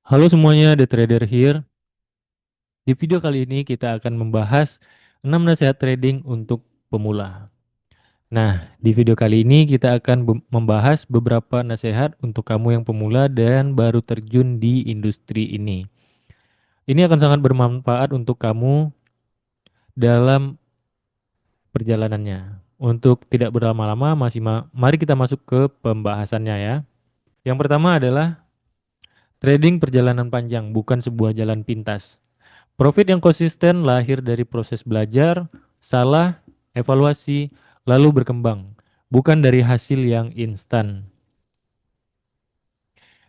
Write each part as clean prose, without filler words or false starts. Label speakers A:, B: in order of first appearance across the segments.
A: Halo semuanya, The Trader here. Di video kali ini kita akan membahas 6 nasihat trading untuk pemula. Nah, di video kali ini kita akan membahas beberapa nasihat untuk kamu yang pemula dan baru terjun di industri ini. Ini akan sangat bermanfaat untuk kamu dalam perjalanannya. Untuk tidak berlama-lama, mari kita masuk ke pembahasannya ya. Yang pertama adalah trading perjalanan panjang, bukan sebuah jalan pintas. Profit yang konsisten lahir dari proses belajar, salah, evaluasi, lalu berkembang, bukan dari hasil yang instan.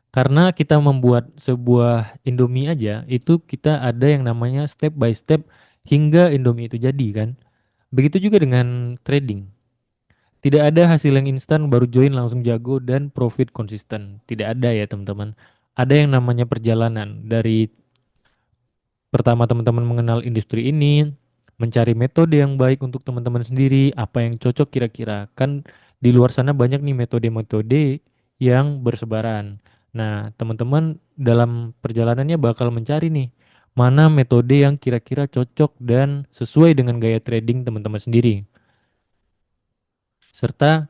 A: Karena kita membuat sebuah Indomie aja, itu kita ada yang namanya step by step hingga Indomie itu jadi kan. Begitu juga dengan trading. Tidak ada hasil yang instan baru join langsung jago dan profit konsisten. Tidak ada ya teman-teman. Ada yang namanya perjalanan dari pertama teman-teman mengenal industri ini, mencari metode yang baik untuk teman-teman sendiri, apa yang cocok kira-kira. Kan di luar sana banyak nih metode-metode yang bersebaran. Nah, teman-teman dalam perjalanannya bakal mencari nih mana metode yang kira-kira cocok dan sesuai dengan gaya trading teman-teman sendiri. Serta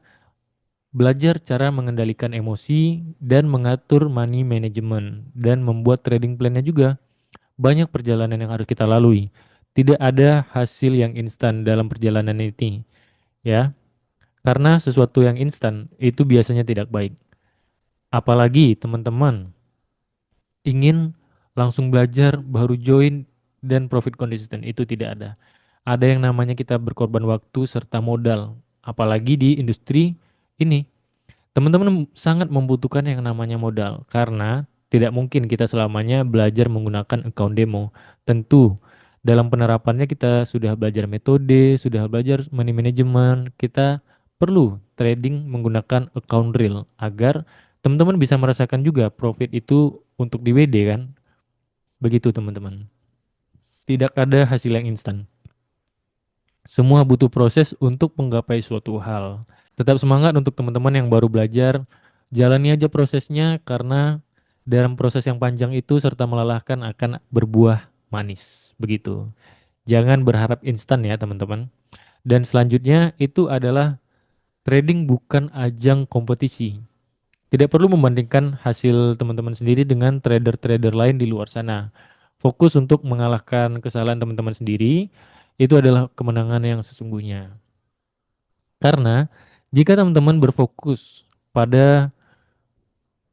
A: belajar cara mengendalikan emosi dan mengatur money management dan membuat trading plan-nya juga. Banyak perjalanan yang harus kita lalui. Tidak ada hasil yang instan dalam perjalanan ini, ya. Karena sesuatu yang instan itu biasanya tidak baik. Apalagi teman-teman ingin langsung belajar baru join dan profit konsisten itu tidak ada. Ada yang namanya kita berkorban waktu serta modal. Apalagi di industri ini. Teman-teman sangat membutuhkan yang namanya modal karena tidak mungkin kita selamanya belajar menggunakan account demo. Tentu dalam penerapannya kita sudah belajar metode, sudah belajar money management, kita perlu trading menggunakan account real agar teman-teman bisa merasakan juga profit itu untuk di WD kan. Begitu teman-teman. Tidak ada hasil yang instan. Semua butuh proses untuk menggapai suatu hal. Tetap semangat untuk teman-teman yang baru belajar. Jalani aja prosesnya karena dalam proses yang panjang itu serta melelahkan akan berbuah manis. Begitu. Jangan berharap instan ya teman-teman. Dan selanjutnya itu adalah trading bukan ajang kompetisi. Tidak perlu membandingkan hasil teman-teman sendiri dengan trader-trader lain di luar sana. Fokus untuk mengalahkan kesalahan teman-teman sendiri itu adalah kemenangan yang sesungguhnya. Karena jika teman-teman berfokus pada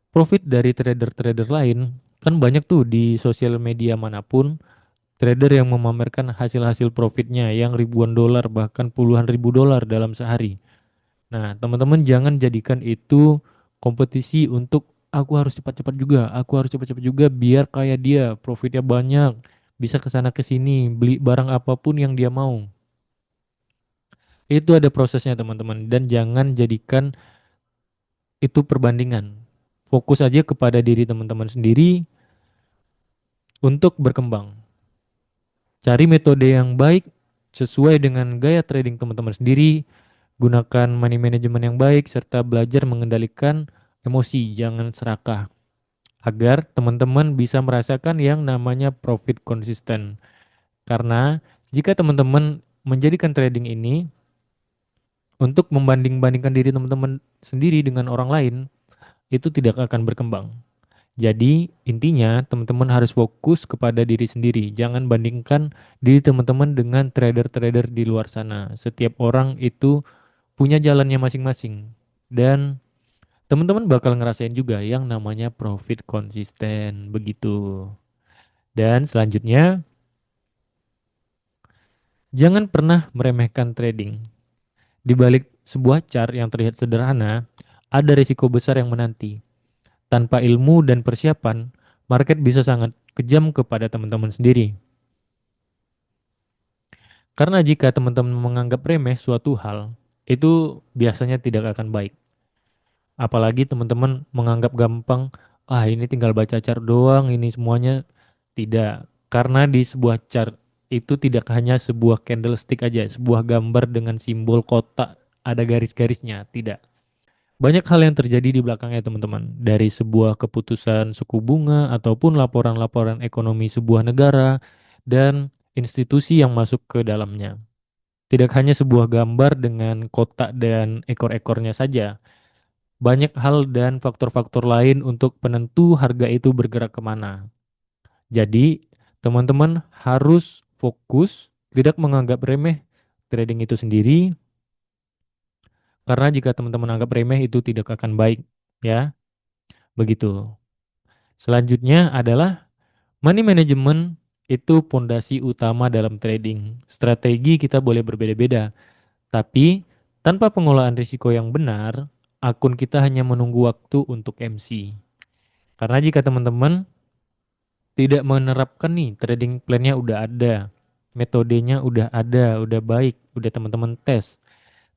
A: profit dari trader-trader lain, kan banyak tuh di sosial media manapun trader yang memamerkan hasil-hasil profitnya yang ribuan dolar bahkan puluhan ribu dolar dalam sehari. Nah, teman-teman jangan jadikan itu kompetisi untuk aku harus cepat-cepat juga, aku harus cepat-cepat juga biar kayak dia, profitnya banyak, bisa ke sana ke sini, beli barang apapun yang dia mau. Itu ada prosesnya teman-teman dan jangan jadikan itu perbandingan. Fokus aja kepada diri teman-teman sendiri untuk berkembang. Cari metode yang baik sesuai dengan gaya trading teman-teman sendiri, gunakan money management yang baik serta belajar mengendalikan emosi, jangan serakah agar teman-teman bisa merasakan yang namanya profit konsisten. Karena jika teman-teman menjadikan trading ini untuk membanding-bandingkan diri teman-teman sendiri dengan orang lain, itu tidak akan berkembang. Jadi intinya teman-teman harus fokus kepada diri sendiri. Jangan bandingkan diri teman-teman dengan trader-trader di luar sana. Setiap orang itu punya jalannya masing-masing. Dan teman-teman bakal ngerasain juga yang namanya profit konsisten. Begitu. Dan selanjutnya, jangan pernah meremehkan trading. Di balik sebuah chart yang terlihat sederhana, ada risiko besar yang menanti. Tanpa ilmu dan persiapan, market bisa sangat kejam kepada teman-teman sendiri. Karena jika teman-teman menganggap remeh suatu hal, itu biasanya tidak akan baik. Apalagi teman-teman menganggap gampang, ah ini tinggal baca chart doang, ini semuanya tidak. Karena di sebuah chart itu tidak hanya sebuah candlestick aja, sebuah gambar dengan simbol kotak ada garis-garisnya, tidak. Banyak hal yang terjadi di belakangnya teman-teman. Dari sebuah keputusan suku bunga ataupun laporan-laporan ekonomi sebuah negara dan institusi yang masuk ke dalamnya. Tidak hanya sebuah gambar dengan kotak dan ekor-ekornya saja. Banyak hal dan faktor-faktor lain untuk penentu harga itu bergerak kemana. Jadi, teman-teman harus fokus, tidak menganggap remeh trading itu sendiri, karena jika teman-teman anggap remeh itu tidak akan baik, ya. Begitu. Selanjutnya adalah money management itu pondasi utama dalam trading. Strategi kita boleh berbeda-beda, tapi tanpa pengolahan risiko yang benar, akun kita hanya menunggu waktu untuk MC. Karena jika teman-teman tidak menerapkan nih trading plan-nya udah ada, metodenya udah ada, udah baik, udah teman-teman tes.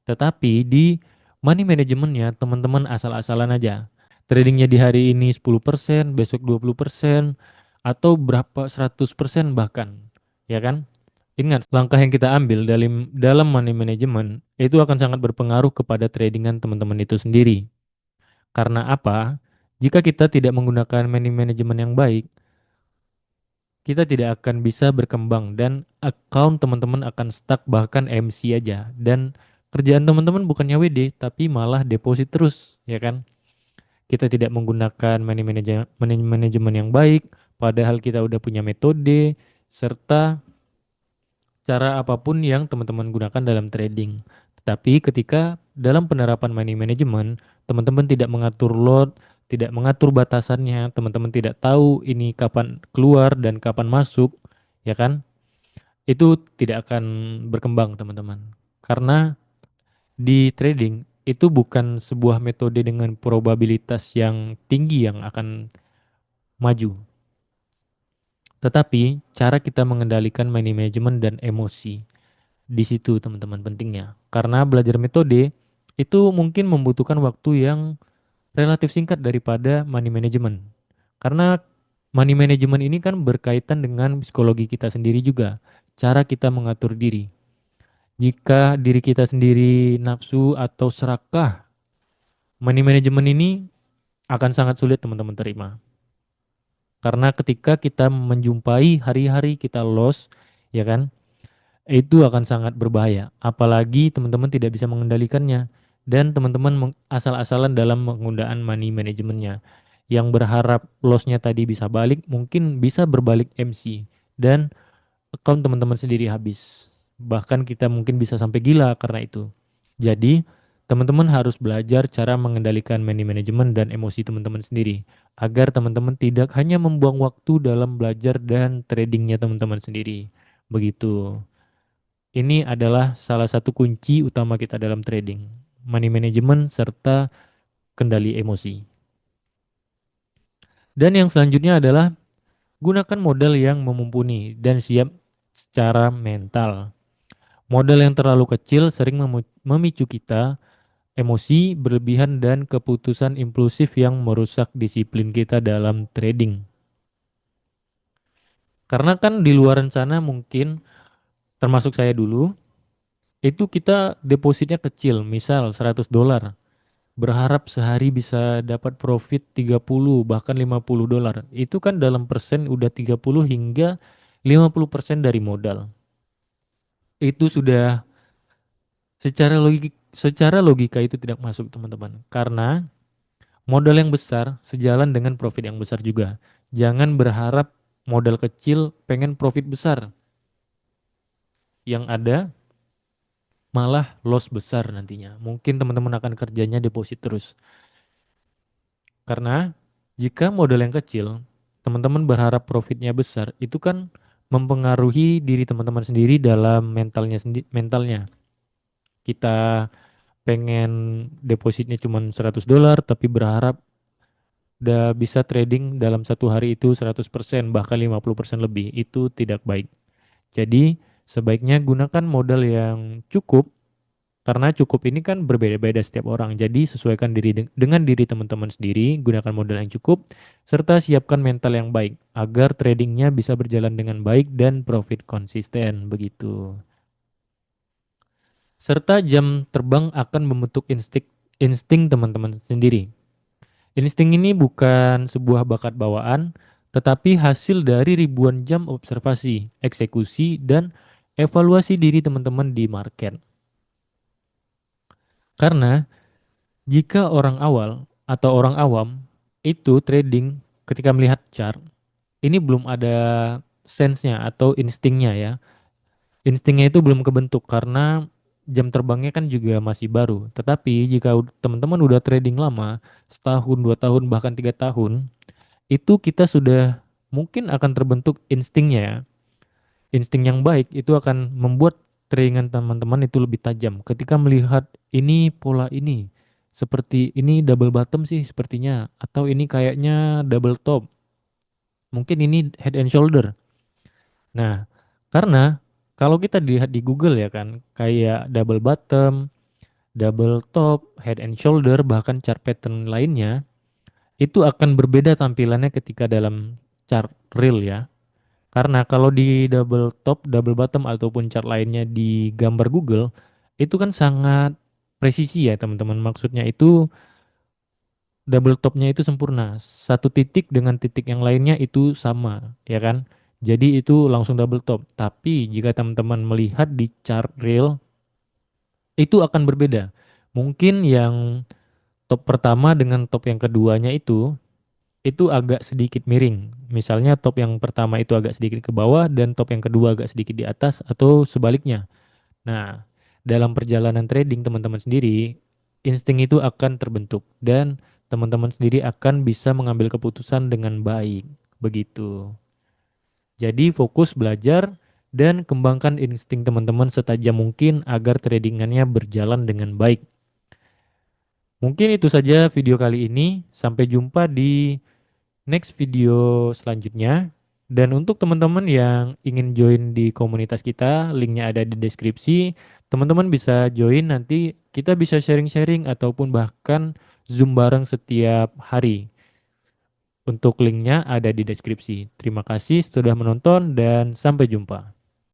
A: Tetapi di money manajemennya teman-teman asal-asalan aja. Tradingnya di hari ini 10%, besok 20%, atau berapa 100% bahkan. Ya kan? Ingat, langkah yang kita ambil dalam money management itu akan sangat berpengaruh kepada tradingan teman-teman itu sendiri. Karena apa? Jika kita tidak menggunakan money management yang baik, kita tidak akan bisa berkembang dan account teman-teman akan stuck bahkan MC aja. Dan kerjaan teman-teman bukannya WD tapi malah deposit terus, ya kan? Kita tidak menggunakan manajemen yang baik padahal kita udah punya metode serta cara apapun yang teman-teman gunakan dalam trading. Tetapi ketika dalam penerapan money management, teman-teman tidak mengatur lot, tidak mengatur batasannya, teman-teman tidak tahu ini kapan keluar dan kapan masuk, ya kan? Itu tidak akan berkembang, teman-teman. Karena di trading itu bukan sebuah metode dengan probabilitas yang tinggi yang akan maju, tetapi cara kita mengendalikan money management dan emosi. Di situ teman-teman pentingnya. Karena belajar metode itu mungkin membutuhkan waktu yang relatif singkat daripada money management. Karena money management ini kan berkaitan dengan psikologi kita sendiri juga. Cara kita mengatur diri. Jika diri kita sendiri nafsu atau serakah, money management ini akan sangat sulit teman-teman terima. Karena ketika kita menjumpai hari-hari kita loss, ya kan? Itu akan sangat berbahaya. Apalagi teman-teman tidak bisa mengendalikannya dan teman-teman asal-asalan dalam penggunaan money manajemennya. Yang berharap lossnya tadi bisa balik, mungkin bisa berbalik MC dan account teman-teman sendiri habis. Bahkan kita mungkin bisa sampai gila karena itu. Jadi, teman-teman harus belajar cara mengendalikan money management dan emosi teman-teman sendiri agar teman-teman tidak hanya membuang waktu dalam belajar dan tradingnya teman-teman sendiri. Begitu. Ini adalah salah satu kunci utama kita dalam trading, money management serta kendali emosi. Dan yang selanjutnya adalah gunakan modal yang memumpuni dan siap secara mental. Modal yang terlalu kecil sering memicu kita emosi berlebihan dan keputusan impulsif yang merusak disiplin kita dalam trading. Karena kan di luaran sana mungkin termasuk saya dulu, itu kita depositnya kecil, misal $100. Berharap sehari bisa dapat profit 30 bahkan $50. Itu kan dalam persen udah 30 hingga 50% dari modal. Itu sudah secara logika itu tidak masuk teman-teman. Karena modal yang besar sejalan dengan profit yang besar juga. Jangan berharap modal kecil pengen profit besar. Yang ada malah loss besar nantinya. Mungkin teman-teman akan kerjanya deposit terus. Karena jika modal yang kecil, teman-teman berharap profitnya besar, itu kan mempengaruhi diri teman-teman sendiri dalam mentalnya. Kita pengen depositnya cuma $100 tapi berharap udah bisa trading dalam satu hari itu 100% bahkan 50% lebih. Itu tidak baik. Jadi sebaiknya gunakan modal yang cukup. Karena cukup ini kan berbeda-beda setiap orang. Jadi sesuaikan dengan diri teman-teman sendiri, gunakan modal yang cukup, serta siapkan mental yang baik agar tradingnya bisa berjalan dengan baik dan profit konsisten begitu. Serta jam terbang akan membentuk insting teman-teman sendiri. Insting ini bukan sebuah bakat bawaan, tetapi hasil dari ribuan jam observasi, eksekusi, dan evaluasi diri teman-teman di market. Karena jika orang awal atau orang awam itu trading ketika melihat chart, ini belum ada sense-nya atau instingnya ya. Instingnya itu belum kebentuk karena jam terbangnya kan juga masih baru. Tetapi jika teman-teman udah trading lama, setahun, 2 tahun, bahkan 3 tahun, itu kita sudah mungkin akan terbentuk instingnya ya. Insting yang baik itu akan membuat tradingan teman-teman itu lebih tajam. Ketika melihat ini pola ini, seperti ini double bottom sih sepertinya, atau ini kayaknya double top, mungkin ini head and shoulder. Nah, karena kalau kita dilihat di Google ya kan, kayak double bottom, double top, head and shoulder, bahkan chart pattern lainnya, itu akan berbeda tampilannya ketika dalam chart real ya. Karena kalau di double top, double bottom ataupun chart lainnya di gambar Google, itu kan sangat presisi ya teman-teman. Maksudnya itu double topnya itu sempurna. Satu titik dengan titik yang lainnya itu sama, ya kan? Jadi itu langsung double top. Tapi jika teman-teman melihat di chart real, itu akan berbeda. Mungkin yang top pertama dengan top yang keduanya itu agak sedikit miring. Misalnya top yang pertama itu agak sedikit ke bawah dan top yang kedua agak sedikit di atas atau sebaliknya. Nah, dalam perjalanan trading teman-teman sendiri, insting itu akan terbentuk dan teman-teman sendiri akan bisa mengambil keputusan dengan baik. Begitu. Jadi fokus belajar dan kembangkan insting teman-teman setajam mungkin agar tradingannya berjalan dengan baik. Mungkin itu saja video kali ini. Sampai jumpa di next video selanjutnya. Dan untuk teman-teman yang ingin join di komunitas kita, linknya ada di deskripsi. Teman-teman bisa join nanti kita bisa sharing-sharing ataupun bahkan Zoom bareng setiap hari. Untuk linknya ada di deskripsi. Terima kasih sudah menonton dan sampai jumpa.